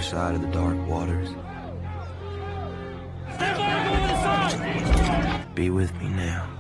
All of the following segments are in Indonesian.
side of the dark waters. Be with me now.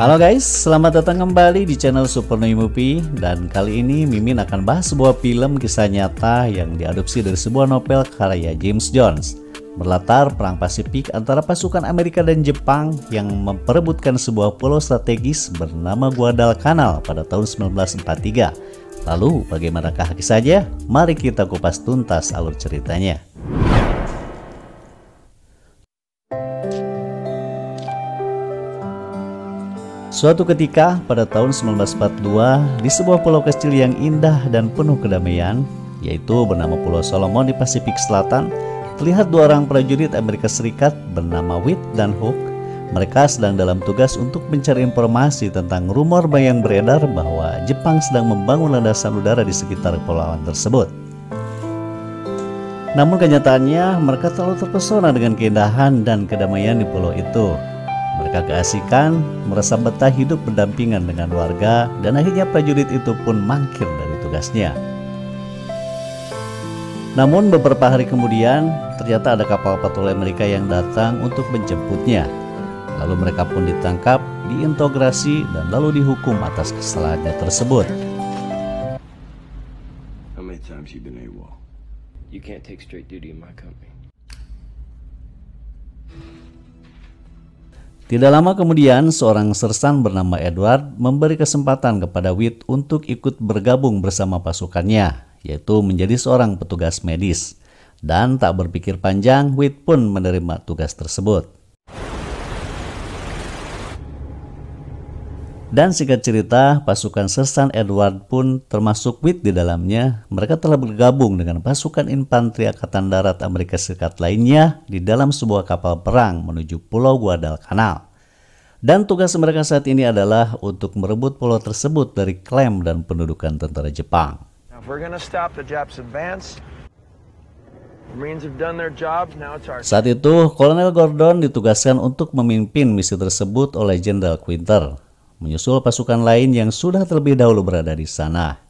Halo guys, selamat datang kembali di channel Super Noi Movie. Dan kali ini Mimin akan bahas sebuah film kisah nyata yang diadopsi dari sebuah novel karya James Jones, berlatar perang Pasifik antara pasukan Amerika dan Jepang yang memperebutkan sebuah pulau strategis bernama Guadalcanal pada tahun 1943. Lalu bagaimanakah kisahnya? Mari kita kupas tuntas alur ceritanya. Suatu ketika pada tahun 1942, di sebuah pulau kecil yang indah dan penuh kedamaian, yaitu bernama Pulau Solomon di Pasifik Selatan, terlihat dua orang prajurit Amerika Serikat bernama Whit dan Hook. Mereka sedang dalam tugas untuk mencari informasi tentang rumor yang beredar bahwa Jepang sedang membangun landasan udara di sekitar kepulauan tersebut. Namun kenyataannya mereka terlalu terpesona dengan keindahan dan kedamaian di pulau itu. Mereka keasikan, merasa betah hidup berdampingan dengan warga, dan akhirnya prajurit itu pun mangkir dari tugasnya. Namun beberapa hari kemudian, ternyata ada kapal patroli Amerika yang datang untuk menjemputnya. Lalu mereka pun ditangkap, diintegrasi, dan lalu dihukum atas kesalahannya tersebut. How many times you been AWOL? You can't take straight duty in my company. Tidak lama kemudian, seorang sersan bernama Edward memberi kesempatan kepada Whit untuk ikut bergabung bersama pasukannya, yaitu menjadi seorang petugas medis. Dan tak berpikir panjang, Whit pun menerima tugas tersebut. Dan singkat cerita, pasukan sersan Edward pun termasuk Whit di dalamnya. Mereka telah bergabung dengan pasukan infanteri Angkatan Darat Amerika Serikat lainnya di dalam sebuah kapal perang menuju Pulau Guadalcanal. Dan tugas mereka saat ini adalah untuk merebut pulau tersebut dari klaim dan pendudukan tentara Jepang. Saat itu, Kolonel Gordon ditugaskan untuk memimpin misi tersebut oleh Jenderal Quinter, menyusul pasukan lain yang sudah terlebih dahulu berada di sana.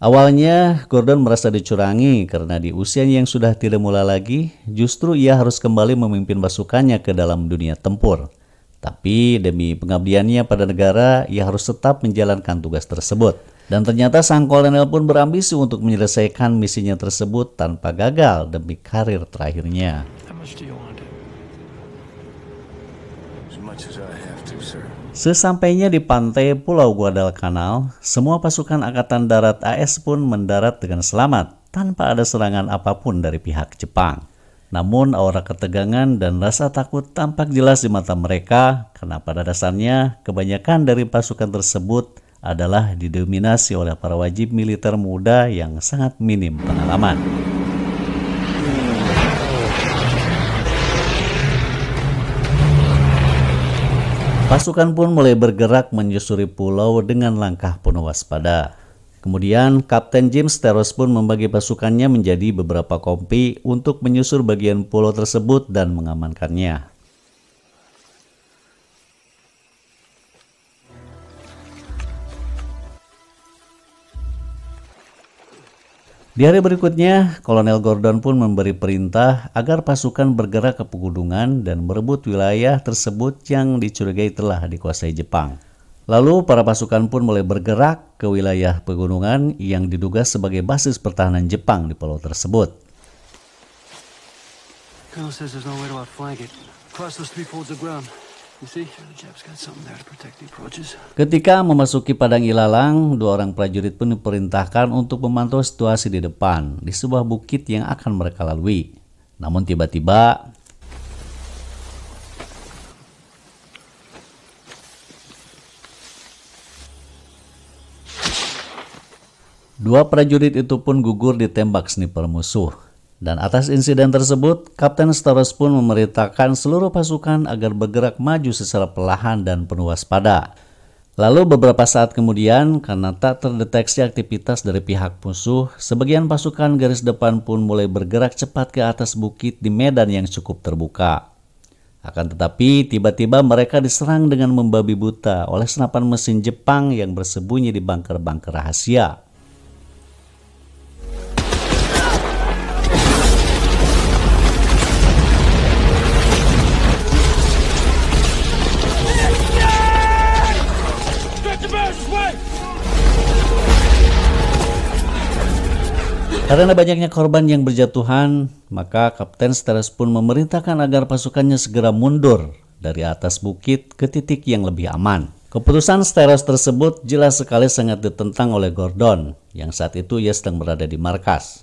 Awalnya, Gordon merasa dicurangi karena di usianya yang sudah tidak muda lagi, justru ia harus kembali memimpin pasukannya ke dalam dunia tempur. Tapi demi pengabdiannya pada negara, ia harus tetap menjalankan tugas tersebut. Dan ternyata sang kolonel pun berambisi untuk menyelesaikan misinya tersebut tanpa gagal demi karir terakhirnya. Sesampainya di pantai Pulau Guadalcanal, semua pasukan Angkatan Darat AS pun mendarat dengan selamat tanpa ada serangan apapun dari pihak Jepang. Namun aura ketegangan dan rasa takut tampak jelas di mata mereka karena pada dasarnya kebanyakan dari pasukan tersebut adalah didominasi oleh para wajib militer muda yang sangat minim pengalaman. Pasukan pun mulai bergerak menyusuri pulau dengan langkah penuh waspada. Kemudian Kapten James Terros pun membagi pasukannya menjadi beberapa kompi untuk menyusur bagian pulau tersebut dan mengamankannya. Di hari berikutnya, Kolonel Gordon pun memberi perintah agar pasukan bergerak ke pegunungan dan merebut wilayah tersebut yang dicurigai telah dikuasai Jepang. Lalu para pasukan pun mulai bergerak ke wilayah pegunungan yang diduga sebagai basis pertahanan Jepang di pulau tersebut. Ketika memasuki padang ilalang, dua orang prajurit pun diperintahkan untuk memantau situasi di depan di sebuah bukit yang akan mereka lalui. Namun tiba-tiba Dua prajurit itu pun gugur ditembak sniper musuh. Dan atas insiden tersebut, Kapten Staros pun memerintahkan seluruh pasukan agar bergerak maju secara perlahan dan penuh waspada. Lalu beberapa saat kemudian, karena tak terdeteksi aktivitas dari pihak musuh, sebagian pasukan garis depan pun mulai bergerak cepat ke atas bukit di medan yang cukup terbuka. Akan tetapi, tiba-tiba mereka diserang dengan membabi buta oleh senapan mesin Jepang yang bersembunyi di bunker-bunker rahasia. Karena banyaknya korban yang berjatuhan, maka Kapten Staros pun memerintahkan agar pasukannya segera mundur dari atas bukit ke titik yang lebih aman. Keputusan Staros tersebut jelas sekali sangat ditentang oleh Gordon, yang saat itu ia sedang berada di markas.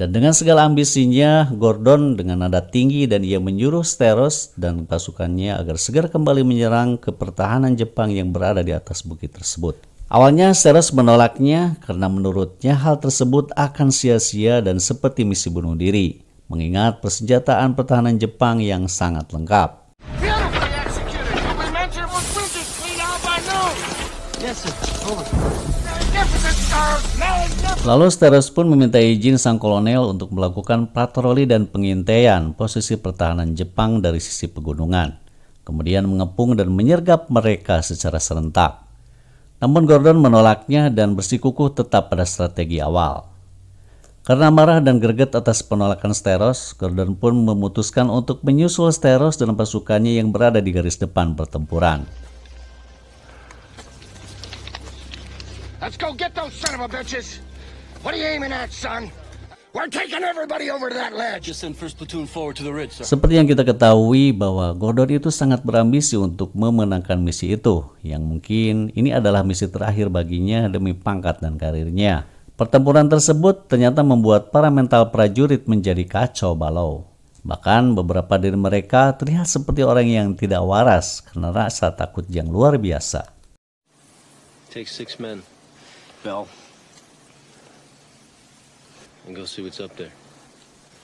Dan dengan segala ambisinya, Gordon dengan nada tinggi dan ia menyuruh Staros dan pasukannya agar segera kembali menyerang ke pertahanan Jepang yang berada di atas bukit tersebut. Awalnya Staros menolaknya karena menurutnya hal tersebut akan sia-sia dan seperti misi bunuh diri, mengingat persenjataan pertahanan Jepang yang sangat lengkap. Lalu Staros pun meminta izin sang kolonel untuk melakukan patroli dan pengintaian posisi pertahanan Jepang dari sisi pegunungan, kemudian mengepung dan menyergap mereka secara serentak. Namun Gordon menolaknya dan bersikukuh tetap pada strategi awal. Karena marah dan greget atas penolakan Staros, Gordon pun memutuskan untuk menyusul Staros dan pasukannya yang berada di garis depan pertempuran. Let's go get those son of a bitches. What are you aiming at, son? We're taking everybody over to that ledge. Just send first platoon forward to the ridge, sir. Seperti yang kita ketahui bahwa Gordon itu sangat berambisi untuk memenangkan misi itu, yang mungkin ini adalah misi terakhir baginya demi pangkat dan karirnya. Pertempuran tersebut ternyata membuat para mental prajurit menjadi kacau balau. Bahkan beberapa dari mereka terlihat seperti orang yang tidak waras karena rasa takut yang luar biasa. Take 6 men. Bell. And go see what's up there.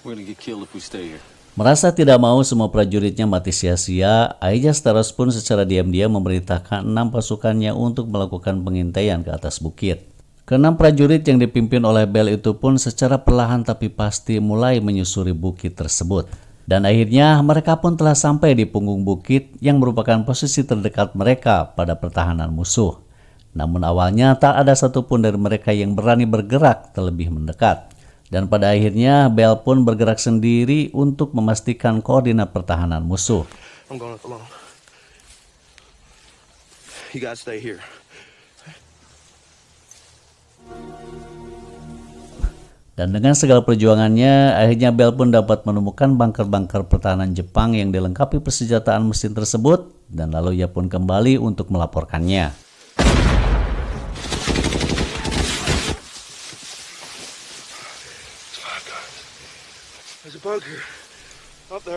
We're gonna get killed if we stay here. Merasa tidak mau semua prajuritnya mati sia-sia, Aija Staros pun secara diam-diam memerintahkan 6 pasukannya untuk melakukan pengintaian ke atas bukit. Ke-6 prajurit yang dipimpin oleh Bell itu pun secara perlahan tapi pasti mulai menyusuri bukit tersebut. Dan akhirnya mereka pun telah sampai di punggung bukit yang merupakan posisi terdekat mereka pada pertahanan musuh. Namun awalnya tak ada satupun dari mereka yang berani bergerak terlebih mendekat. Dan pada akhirnya Bell pun bergerak sendiri untuk memastikan koordinat pertahanan musuh. I'm going up alone. You gotta stay here. Dan dengan segala perjuangannya, akhirnya Bell pun dapat menemukan bunker-bunker pertahanan Jepang yang dilengkapi persenjataan mesin tersebut, dan lalu ia pun kembali untuk melaporkannya.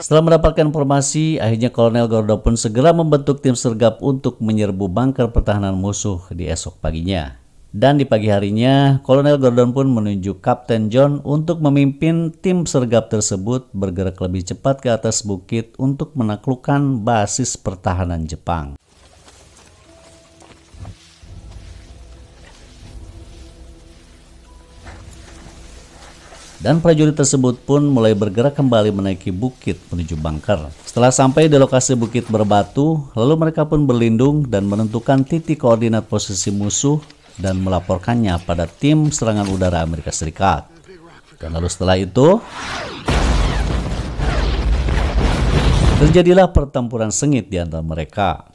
Setelah mendapatkan informasi, akhirnya Kolonel Gordon pun segera membentuk tim sergap untuk menyerbu bunker pertahanan musuh di esok paginya. Dan di pagi harinya, Kolonel Gordon pun menunjuk Kapten John untuk memimpin tim sergap tersebut bergerak lebih cepat ke atas bukit untuk menaklukkan basis pertahanan Jepang. Dan prajurit tersebut pun mulai bergerak kembali menaiki bukit menuju bunker. Setelah sampai di lokasi bukit berbatu, lalu mereka pun berlindung dan menentukan titik koordinat posisi musuh dan melaporkannya pada tim serangan udara Amerika Serikat. Dan lalu setelah itu, terjadilah pertempuran sengit di antara mereka.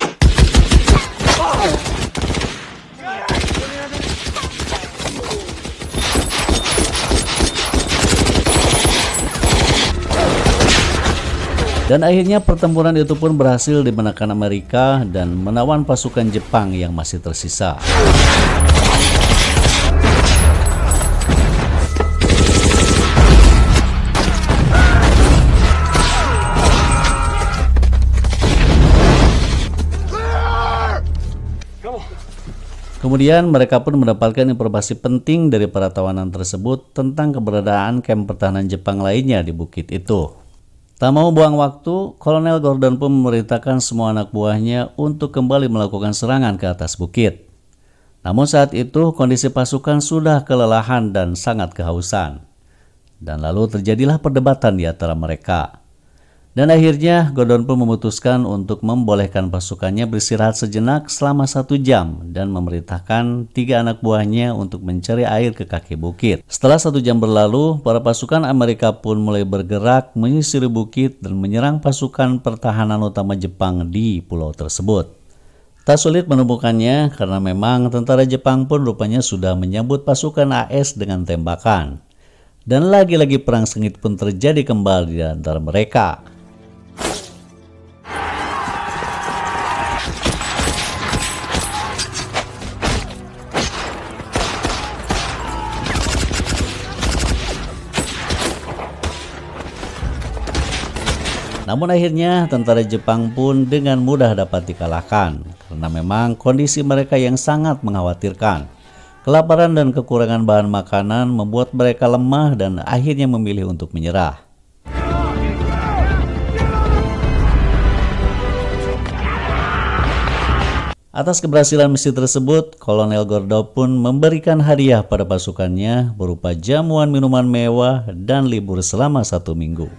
Dan akhirnya pertempuran itu pun berhasil dimenangkan Amerika dan menawan pasukan Jepang yang masih tersisa. Kemudian mereka pun mendapatkan informasi penting dari para tawanan tersebut tentang keberadaan kamp pertahanan Jepang lainnya di bukit itu. Tak mau buang waktu, Kolonel Gordon pun memerintahkan semua anak buahnya untuk kembali melakukan serangan ke atas bukit. Namun saat itu kondisi pasukan sudah kelelahan dan sangat kehausan. Dan lalu terjadilah perdebatan di antara mereka. Dan akhirnya Gordon pun memutuskan untuk membolehkan pasukannya beristirahat sejenak selama 1 jam dan memerintahkan 3 anak buahnya untuk mencari air ke kaki bukit. Setelah 1 jam berlalu, para pasukan Amerika pun mulai bergerak menyisiri bukit dan menyerang pasukan pertahanan utama Jepang di pulau tersebut. Tak sulit menemukannya karena memang tentara Jepang pun rupanya sudah menyambut pasukan AS dengan tembakan. Dan lagi-lagi perang sengit pun terjadi kembali di antara mereka. Namun akhirnya tentara Jepang pun dengan mudah dapat dikalahkan karena memang kondisi mereka yang sangat mengkhawatirkan. Kelaparan dan kekurangan bahan makanan membuat mereka lemah dan akhirnya memilih untuk menyerah. Atas keberhasilan misi tersebut, Kolonel Gordon pun memberikan hadiah pada pasukannya berupa jamuan minuman mewah dan libur selama 1 minggu.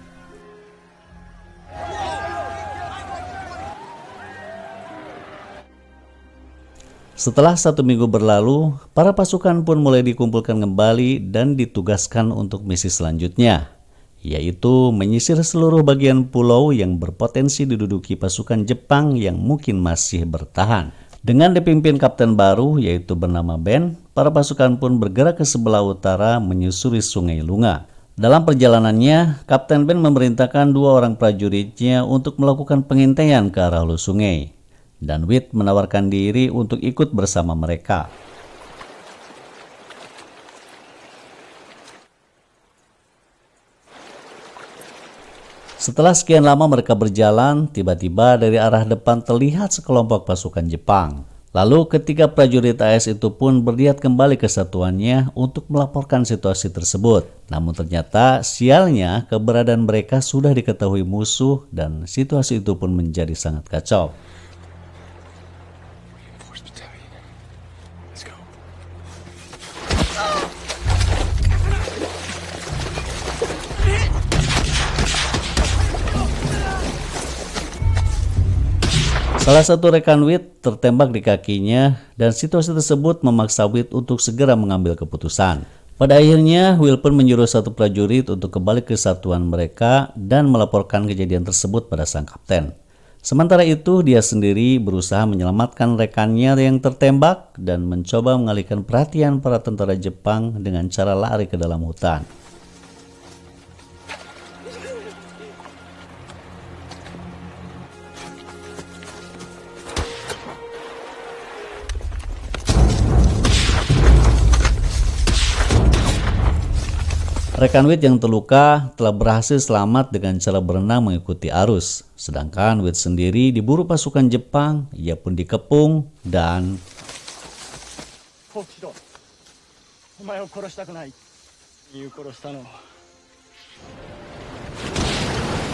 Setelah 1 minggu berlalu, para pasukan pun mulai dikumpulkan kembali dan ditugaskan untuk misi selanjutnya, yaitu menyisir seluruh bagian pulau yang berpotensi diduduki pasukan Jepang yang mungkin masih bertahan. Dengan dipimpin kapten baru yaitu bernama Ben, para pasukan pun bergerak ke sebelah utara menyusuri sungai Lunga. Dalam perjalanannya, Kapten Ben memerintahkan 2 orang prajuritnya untuk melakukan pengintaian ke arah hulu sungai. Dan Witt menawarkan diri untuk ikut bersama mereka. Setelah sekian lama mereka berjalan, tiba-tiba dari arah depan terlihat sekelompok pasukan Jepang. Lalu ketika prajurit AS itu pun berniat kembali ke satuannya untuk melaporkan situasi tersebut. Namun ternyata sialnya keberadaan mereka sudah diketahui musuh dan situasi itu pun menjadi sangat kacau. Salah satu rekan Witt tertembak di kakinya dan situasi tersebut memaksa Witt untuk segera mengambil keputusan. Pada akhirnya, Will pun menyuruh satu prajurit untuk kembali ke satuan mereka dan melaporkan kejadian tersebut pada sang kapten. Sementara itu, dia sendiri berusaha menyelamatkan rekannya yang tertembak dan mencoba mengalihkan perhatian para tentara Jepang dengan cara lari ke dalam hutan. Rekan Witt yang terluka telah berhasil selamat dengan cara berenang mengikuti arus. Sedangkan Witt sendiri diburu pasukan Jepang, ia pun dikepung dan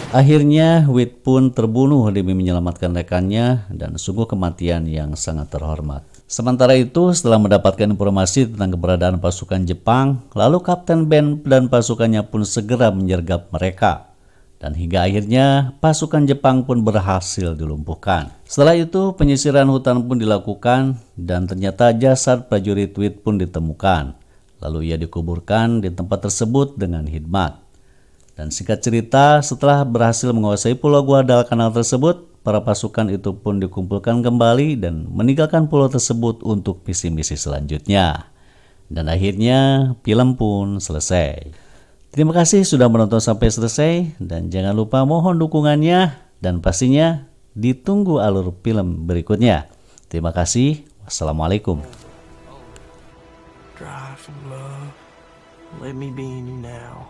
akhirnya Witt pun terbunuh demi menyelamatkan rekannya dan sungguh kematian yang sangat terhormat. Sementara itu, setelah mendapatkan informasi tentang keberadaan pasukan Jepang, lalu Kapten Ben dan pasukannya pun segera menyergap mereka. Dan hingga akhirnya pasukan Jepang pun berhasil dilumpuhkan. Setelah itu, penyisiran hutan pun dilakukan dan ternyata jasad prajurit Witt pun ditemukan. Lalu ia dikuburkan di tempat tersebut dengan hikmat. Dan singkat cerita, setelah berhasil menguasai Pulau Guadalcanal tersebut, para pasukan itu pun dikumpulkan kembali dan meninggalkan pulau tersebut untuk misi-misi selanjutnya. Dan akhirnya film pun selesai. Terima kasih sudah menonton sampai selesai dan jangan lupa mohon dukungannya dan pastinya ditunggu alur film berikutnya. Terima kasih. Wassalamualaikum. Drive from love. Let me be in you now.